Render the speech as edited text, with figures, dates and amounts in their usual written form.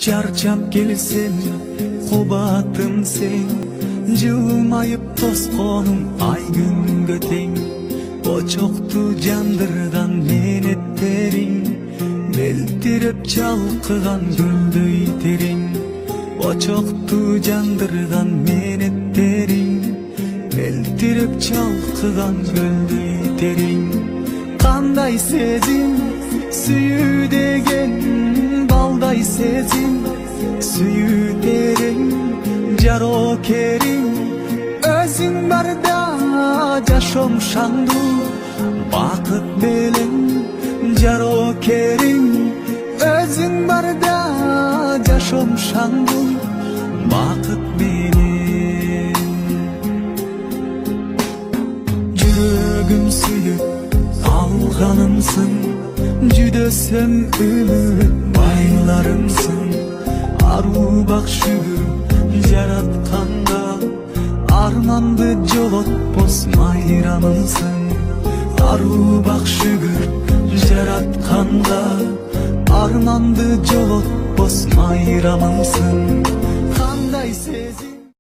Çarçap gelsen kubatım sen, jılmayıp tosqonum ay gün teң. O çoktu jandırgan menetlerin, beltirip çalkıgan gülдөй terin. O çoktu jandırgan menetlerin, beltirip çalkıgan gülдөй terin. Kanday sezim süyü degen, balday sezim süyü terin. Jaro kerim özün barda jaşom şandu bakıt belen. Jaro kerim özün barda jaşom şandu bakıt belen. Jürögüm süyüp alganımsın, jüdösem ümit baylarımsın. Aru bak şükür jaratkanga, armandı jolotpos mayramımsın. Aru bak şükür jaratkanga, armandı jolotpos mayramımsın. Kanday sezim